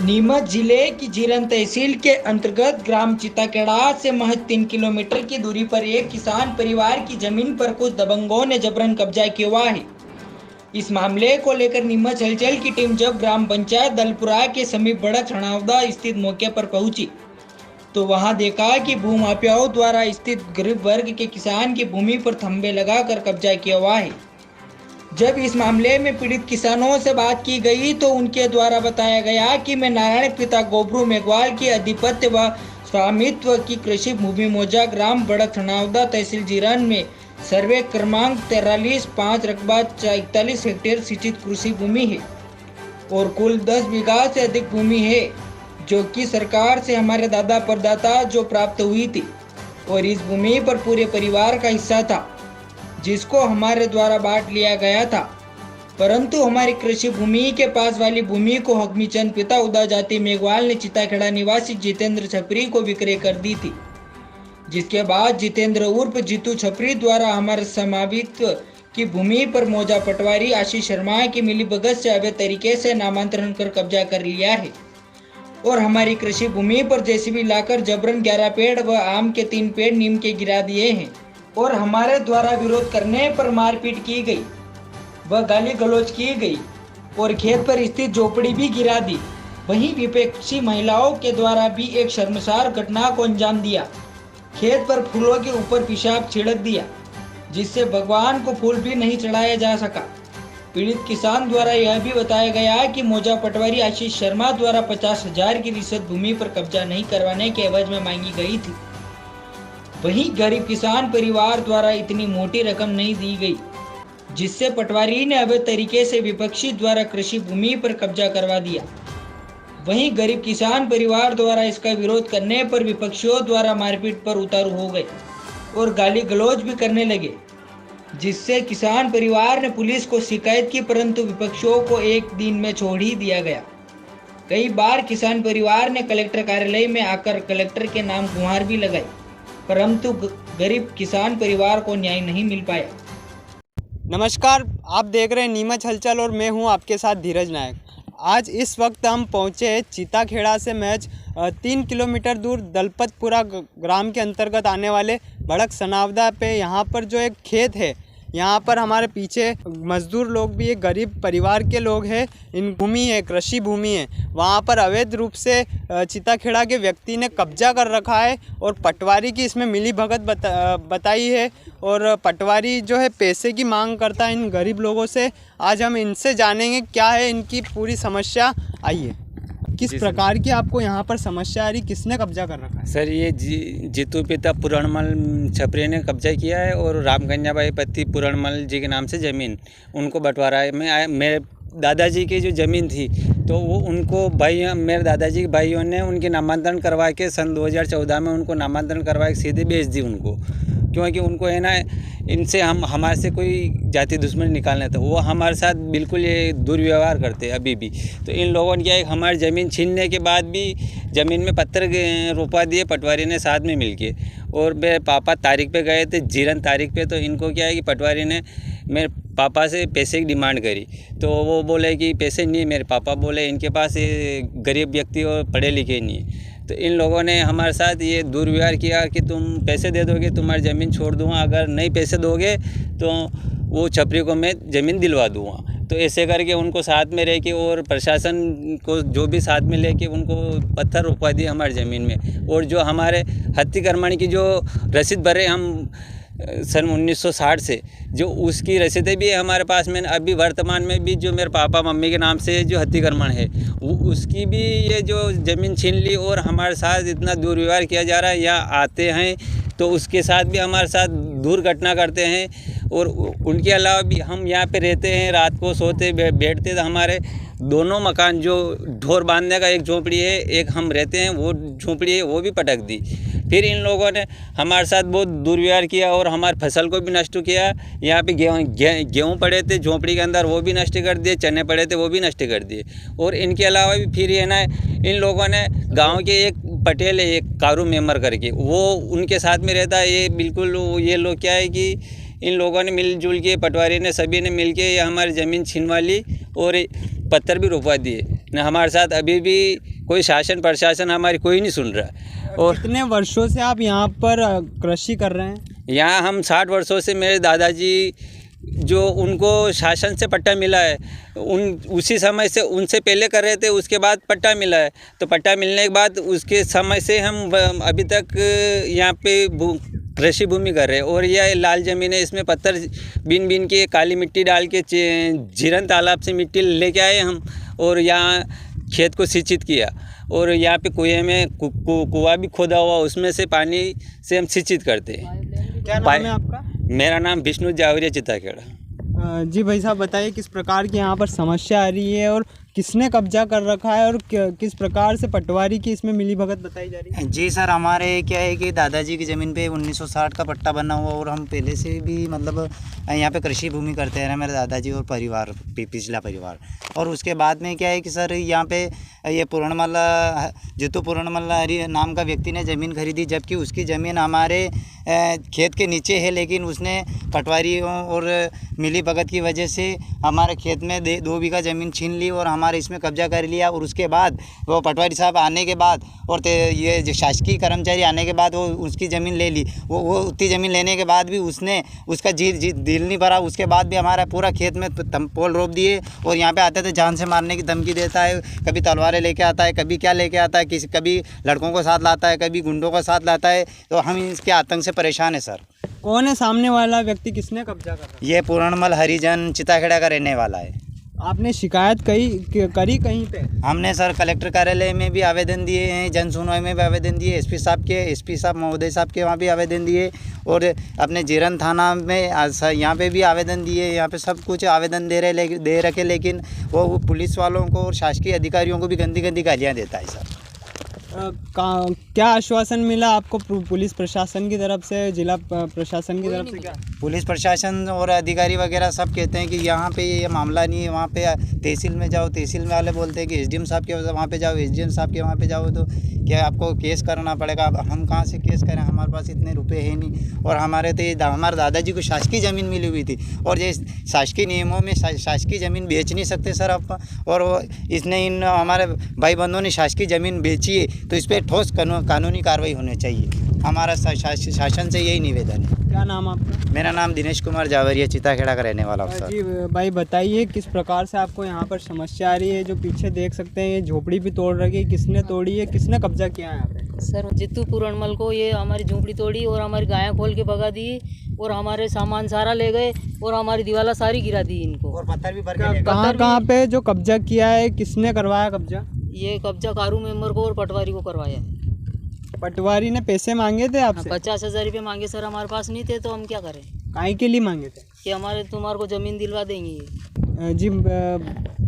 नीमच जिले की जीरन तहसील के अंतर्गत ग्राम चिताखेड़ा से महज 3 किलोमीटर की दूरी पर एक किसान परिवार की जमीन पर कुछ दबंगों ने जबरन कब्जा किया हुआ है। इस मामले को लेकर नीमच हलचल की टीम जब ग्राम पंचायत दलपुरा के समीप बड़ा छणावदा स्थित मौके पर पहुंची तो वहां देखा कि भूमाफियाओं द्वारा स्थित गरीब वर्ग के किसान की भूमि पर थंबे लगाकर कब्जा किया हुआ है। जब इस मामले में पीड़ित किसानों से बात की गई तो उनके द्वारा बताया गया कि मैं नारायण पिता गोबरू मेघवाल की अधिपत्य व स्वामित्व की कृषि भूमि मौजा ग्राम बड़क छनावदा तहसील जीरन में सर्वे क्रमांक 43 5 रकबा 41 हेक्टेयर सिंचित कृषि भूमि है और कुल 10 बीघा से अधिक भूमि है जो कि सरकार से हमारे दादा परदाता जो प्राप्त हुई थी और इस भूमि पर पूरे परिवार का हिस्सा था जिसको हमारे द्वारा बांट लिया गया था, परंतु हमारी कृषि भूमि के पास वाली भूमि को हकमी चंद पिता उदा जाति मेघवाल ने चिताखेड़ा निवासी जितेंद्र छपरी को विक्रय कर दी थी, जिसके बाद जितेंद्र उर्फ जीतू छपरी द्वारा हमारे समावित्व की भूमि पर मौजा पटवारी आशीष शर्मा की मिलीभगत से अवैध तरीके से नामांतरण कर कब्जा कर लिया है और हमारी कृषि भूमि पर जेसीबी लाकर जबरन 11 पेड़ व आम के 3 पेड़ नीम के गिरा दिए हैं और हमारे द्वारा विरोध करने पर मारपीट की गई व गाली गलौज की गई और खेत पर स्थित झोपड़ी भी गिरा दी। वहीं विपक्षी महिलाओं के द्वारा भी एक शर्मसार घटना को अंजाम दिया। खेत पर फूलों के ऊपर पेशाब छिड़क दिया जिससे भगवान को फूल भी नहीं चढ़ाया जा सका। पीड़ित किसान द्वारा यह भी बताया गया कि मौजा पटवारी आशीष शर्मा द्वारा 50,000 की रिश्वत भूमि पर कब्जा नहीं करवाने के एवज में मांगी गई थी। वहीं गरीब किसान परिवार द्वारा इतनी मोटी रकम नहीं दी गई जिससे पटवारी ने अवैध तरीके से विपक्षी द्वारा कृषि भूमि पर कब्जा करवा दिया। वहीं गरीब किसान परिवार द्वारा इसका विरोध करने पर विपक्षियों द्वारा मारपीट पर उतारू हो गए और गाली गलौज भी करने लगे, जिससे किसान परिवार ने पुलिस को शिकायत की, परंतु विपक्षियों को एक दिन में छोड़ ही दिया गया। कई बार किसान परिवार ने कलेक्टर कार्यालय में आकर कलेक्टर के नाम गुहार भी लगाई, परंतु गरीब किसान परिवार को न्याय नहीं मिल पाया। नमस्कार, आप देख रहे हैं नीमच हलचल और मैं हूं आपके साथ धीरज नायक। आज इस वक्त हम पहुंचे चिताखेड़ा से महज 3 किलोमीटर दूर दलपतपुरा ग्राम के अंतर्गत आने वाले बड़क सनावदा पे। यहाँ पर जो एक खेत है, यहाँ पर हमारे पीछे मजदूर लोग भी एक गरीब परिवार के लोग हैं। इन भूमि है, कृषि भूमि है, वहाँ पर अवैध रूप से चिताखेड़ा के व्यक्ति ने कब्जा कर रखा है और पटवारी की इसमें मिलीभगत बताई है और पटवारी जो है पैसे की मांग करता है इन गरीब लोगों से। आज हम इनसे जानेंगे क्या है इनकी पूरी समस्या। आइए, किस प्रकार की आपको यहाँ पर समस्या आ रही, किसने कब्जा कर रखा है? सर, ये जीतू पिता पुरणमल छपरे ने कब्जा किया है और रामकन्याबाई पति पुरणमल जी के नाम से ज़मीन उनको बंटवारा है। मेरे दादाजी की जो ज़मीन थी तो वो उनको मेरे दादाजी के भाइयों ने उनके नामांतरण करवा के सन 2014 में उनको नामांतरण करवा के सीधे बेच दी उनको, क्योंकि उनको है ना इनसे हमारे से कोई जाति दुश्मनी निकालना था। वो हमारे साथ बिल्कुल ये दुर्व्यवहार करते हैं अभी भी। तो इन लोगों ने क्या है, हमारी ज़मीन छीनने के बाद भी ज़मीन में पत्थर रोपा दिए पटवारी ने साथ में मिलके। और मेरे पापा तारीख पे गए थे, जीरन तारीख पे, तो इनको क्या है कि पटवारी ने मेरे पापा से पैसे की डिमांड करी तो वो बोले कि पैसे नहीं। मेरे पापा बोले इनके पास गरीब व्यक्ति और पढ़े लिखे नहीं है। तो इन लोगों ने हमारे साथ ये दुर्व्यवहार किया कि तुम पैसे दे दोगे तुम्हारी ज़मीन छोड़ दूँगा, अगर नहीं पैसे दोगे तो वो छपरी को मैं ज़मीन दिलवा दूँगा। तो ऐसे करके उनको साथ में रह के और प्रशासन को जो भी साथ में लेके उनको पत्थर रोकवा दिए हमारी ज़मीन में। और जो हमारे हत्याकर्मण की जो रसीद भरे हम सन 1960 से, जो उसकी रसीदें भी है हमारे पास में। अभी वर्तमान में भी जो मेरे पापा मम्मी के नाम से जो हत्याकर्मण है वो उसकी भी ये जो ज़मीन छीन ली और हमारे साथ इतना दुर्व्यवहार किया जा रहा है। यहाँ आते हैं तो उसके साथ भी हमारे साथ दुर्घटना करते हैं और उनके अलावा भी हम यहाँ पे रहते हैं, रात को सोते बैठते। तो हमारे दोनों मकान, जो ढोर बांधने का एक झोंपड़ी है, एक हम रहते हैं वो झोंपड़ी है, वो भी पटक दी। फिर इन लोगों ने हमारे साथ बहुत दुर्व्यवहार किया और हमारी फसल को भी नष्ट किया। यहाँ पे गेहूँ पड़े थे झोंपड़ी के अंदर, वो भी नष्ट कर दिए। चने पड़े थे, वो भी नष्ट कर दिए। और इनके अलावा भी फिर ये ना इन लोगों ने गांव के एक पटेल है, एक कारू मेमर करके, वो उनके साथ में रहता है। ये बिल्कुल ये लोग क्या है कि इन लोगों ने मिलजुल के, पटवारी ने, सभी ने मिल के हमारी ज़मीन छीनवा ली और पत्थर भी रोपवा दिए। न हमारे साथ अभी भी कोई शासन प्रशासन हमारी कोई नहीं सुन रहा। और कितने वर्षों से आप यहाँ पर कृषि कर रहे हैं? यहाँ हम 60 वर्षों से, मेरे दादाजी जो उनको शासन से पट्टा मिला है, उसी समय से, उनसे पहले कर रहे थे, उसके बाद पट्टा मिला है। तो पट्टा मिलने के बाद उसके समय से हम अभी तक यहाँ पे कृषि भूमि कर रहे हैं। और यह लाल ज़मीन है, इसमें पत्थर बीन बीन के काली मिट्टी डाल के झीरन तालाब से मिट्टी लेके आए हम, और यहाँ खेत को सिंचित किया। और यहाँ पे कुएं में कुआं भी खोदा हुआ, उसमें से पानी से हम सिंचित करते हैं। क्या नाम है आपका? मेरा नाम विष्णु जावरिया चिताखेड़ा। जी भाई साहब, बताइए किस प्रकार की यहाँ पर समस्या आ रही है और किसने कब्जा कर रखा है और किस प्रकार से पटवारी की इसमें मिलीभगत बताई जा रही है? जी सर, हमारे क्या है कि दादाजी की ज़मीन पे 1960 का पट्टा बना हुआ, और हम पहले से भी मतलब यहाँ पे कृषि भूमि करते रहे, मेरे दादाजी और परिवार, पिछला परिवार। और उसके बाद में क्या है कि सर यहाँ पे ये पूर्णमल जितू पूर्णमल हरी नाम का व्यक्ति ने ज़मीन खरीदी, जबकि उसकी ज़मीन हमारे खेत के नीचे है, लेकिन उसने पटवारियों और मिलीभगत की वजह से हमारे खेत में 2 बीघा ज़मीन छीन ली और हमारे इसमें कब्जा कर लिया। और उसके बाद वो पटवारी साहब आने के बाद और ये जो शासकीय कर्मचारी आने के बाद वो उसकी ज़मीन ले ली। वो उतनी ज़मीन लेने के बाद भी उसने उसका दिल नहीं भरा। उसके बाद भी हमारा पूरा खेत में पोल रोप दिए, और यहाँ पे आते थे जान से मारने की धमकी देता है, कभी तलवारें लेके आता है, कभी क्या लेके आता है, कभी लड़कों को साथ लाता है, कभी गुंडों को साथ लाता है। तो हम इसके आतंक से परेशान है सर। कौन है सामने वाला व्यक्ति? किसने कब्जा कर रखा? ये पूर्णमल हरिजन चिताखेड़ा का रहने वाला है। आपने शिकायत करी कहीं पे? हमने सर कलेक्टर कार्यालय में भी आवेदन दिए हैं, जन सुनवाई में भी आवेदन दिए, एसपी साहब महोदय साहब के वहाँ भी आवेदन दिए, और अपने जीरन थाना में यहाँ पे भी आवेदन दिए। यहाँ पे सब कुछ आवेदन दे रखे, लेकिन वो पुलिस वालों को और शासकीय अधिकारियों को भी गंदी गंदी गालियाँ देता है सर। क्या आश्वासन मिला आपको पुलिस प्रशासन की तरफ से, जिला प्रशासन की तरफ से? क्या पुलिस प्रशासन और अधिकारी वगैरह सब कहते हैं कि यहाँ पे ये मामला नहीं है, वहाँ पे तहसील में जाओ, तहसील वाले बोलते हैं कि एसडीएम साहब के वहाँ पे जाओ, एसडीएम साहब के वहाँ पे जाओ तो क्या आपको केस करना पड़ेगा। हम कहाँ से केस करें, हमारे पास इतने रुपए है नहीं। और हमारे तो हमारे दादाजी को शासकीय ज़मीन मिली हुई थी, और ये शासकीय नियमों में शासकीय ज़मीन बेच नहीं सकते सर आप। और इसने इन हमारे भाई बंधुओं ने शासकीय ज़मीन बेची है, तो इस पर ठोस कानूनी कार्रवाई होनी चाहिए। हमारा शासन से यही निवेदन है। क्या नाम आपका? मेरा नाम दिनेश कुमार जावरिया चिताखेड़ा का रहने वाला हूँ सर। जी भाई, बताइए किस प्रकार से आपको यहाँ पर समस्या आ रही है? जो पीछे देख सकते हैं ये झोपड़ी भी तोड़ रखी है, किसने तोड़ी है, किसने कब्जा किया है यहाँ पे? सर जितू पूरणमल को ये हमारी झोपड़ी तोड़ी और हमारी गायें खोल के भगा दी, और हमारे सामान सारा ले गए, और हमारी दीवाला सारी गिरा दी इनको, और पत्थर भी भर के ले गए। कहाँ पे जो कब्जा किया है, किसने करवाया कब्जा? ये कब्जा कारू मेंबर को और पटवारी को करवाया। पटवारी ने पैसे मांगे थे आपसे? 50,000 रुपये मांगे सर, हमारे पास नहीं थे, तो हम क्या करें? काहे के लिए मांगे थे? कि तुम्हारे को ज़मीन दिलवा देंगे ये। जी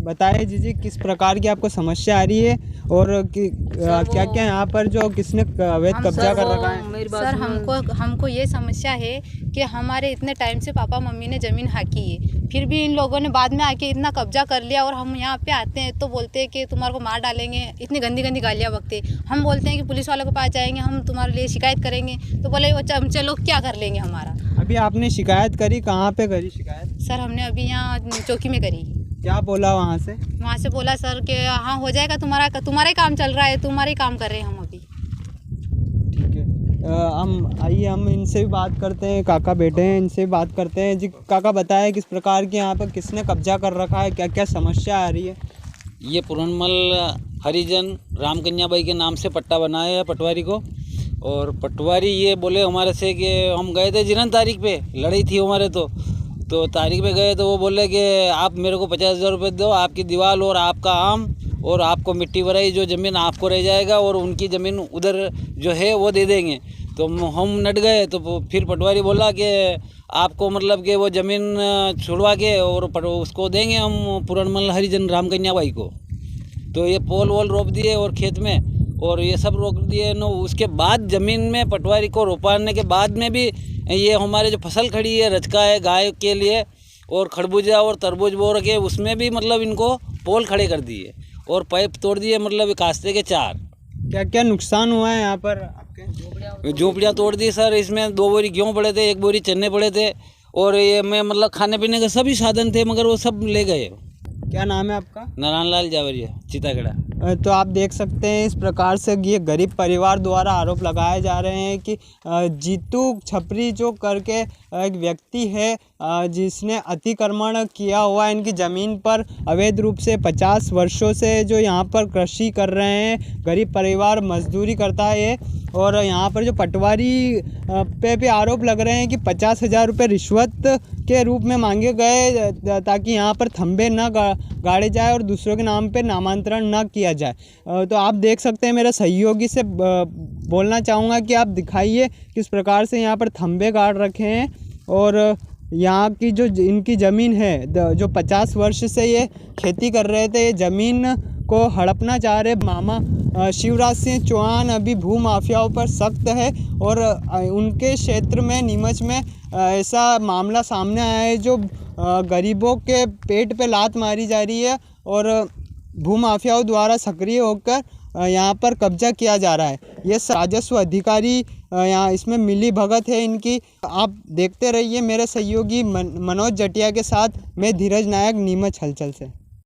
बताइए जी किस प्रकार की आपको समस्या आ रही है, और क्या क्या यहाँ पर जो किसने अवैध कब्जा कर रखा है? सर हमको ये समस्या है कि हमारे इतने टाइम से पापा मम्मी ने ज़मीन हाकी है, फिर भी इन लोगों ने बाद में आके इतना कब्जा कर लिया, और हम यहाँ पे आते हैं तो बोलते हैं कि तुम्हारे को मार डालेंगे, इतनी गंदी गंदी गालियाँ बकते। हम बोलते हैं कि पुलिस वालों के पास जाएंगे, हम तुम्हारे लिए शिकायत करेंगे, तो बोले वो चलो क्या कर लेंगे हमारा। अभी आपने शिकायत करी, कहाँ पे करी शिकायत? सर हमने अभी यहाँ चौकी में करी। क्या बोला वहाँ से? वहाँ से बोला सर कि हाँ हो जाएगा, तुम्हारा ही काम चल रहा है, तुम्हारा ही काम कर रहे हैं हम अभी। ठीक है, हम इनसे भी बात करते हैं। काका बैठे हैं, इनसे भी बात करते हैं। जी काका, बताएं किस प्रकार के यहाँ पर किसने कब्जा कर रखा है, क्या क्या समस्या आ रही है? ये पूर्णमल हरिजन रामकन्याबाई के नाम से पट्टा बनाया है पटवारी को, और पटवारी ये बोले हमारे से कि हम गए थे जिरन तारीख पे, लड़ाई थी हमारे तो तारीख पे गए तो वो बोले कि आप मेरे को 50,000 रुपये दो, आपकी दीवार और आपका आम और आपको मिट्टी भराई जो ज़मीन आपको रह जाएगा, और उनकी ज़मीन उधर जो है वो दे देंगे। तो हम नट गए। तो फिर पटवारी बोला कि आपको मतलब कि वो ज़मीन छुड़वा के और उसको देंगे हम पूर्णमल हरिजन रामकन्याबाई को। तो ये पोल वोल रोप दिए और खेत में, और ये सब रोक दिए न। उसके बाद ज़मीन में पटवारी को रोपाने के बाद में भी ये हमारे जो फसल खड़ी है रचका है गाय के लिए, और खरबूजा और तरबूज बो रखे, उसमें भी मतलब इनको पोल खड़े कर दिए और पाइप तोड़ दिए, मतलब कास्ते के 4। क्या क्या नुकसान हुआ है यहाँ पर आपके? झोपड़ियाँ तोड़ दी सर। इसमें 2 बोरी गेहूँ पड़े थे, 1 बोरी चने पड़े थे, और ये में मतलब खाने पीने के सभी साधन थे, मगर वो सब ले गए। क्या नाम है आपका? नारायण लाल जावरिया। चिताखेड़ा। तो आप देख सकते हैं इस प्रकार से ये गरीब परिवार द्वारा आरोप लगाए जा रहे हैं कि जीतू छपरी जो करके एक व्यक्ति है जिसने अतिक्रमण किया हुआ है इनकी ज़मीन पर अवैध रूप से 50 वर्षों से जो यहाँ पर कृषि कर रहे हैं। गरीब परिवार मजदूरी करता है ये, और यहाँ पर जो पटवारी पे भी आरोप लग रहे हैं कि 50,000 रुपये रिश्वत के रूप में मांगे गए ताकि यहाँ पर थंबे न गाड़े जाए और दूसरों के नाम पे नामांतरण न किया जाए। तो आप देख सकते हैं, मेरे सहयोगी से बोलना चाहूँगा कि आप दिखाइए किस प्रकार से यहाँ पर थंबे गाड़ रखे हैं और यहाँ की जो इनकी ज़मीन है जो 50 वर्ष से ये खेती कर रहे थे, ये ज़मीन को हड़पना चाह रहे मामा शिवराज सिंह चौहान अभी भू माफियाओं पर सख्त है और उनके क्षेत्र में नीमच में ऐसा मामला सामने आया है जो गरीबों के पेट पे लात मारी जा रही है और भू माफियाओं द्वारा सक्रिय होकर यहाँ पर कब्जा किया जा रहा है। ये राजस्व अधिकारी यहाँ इसमें मिली भगत है इनकी। आप देखते रहिए मेरे सहयोगी मनोज जटिया के साथ मैं धीरज नायक, नीमच हलचल से।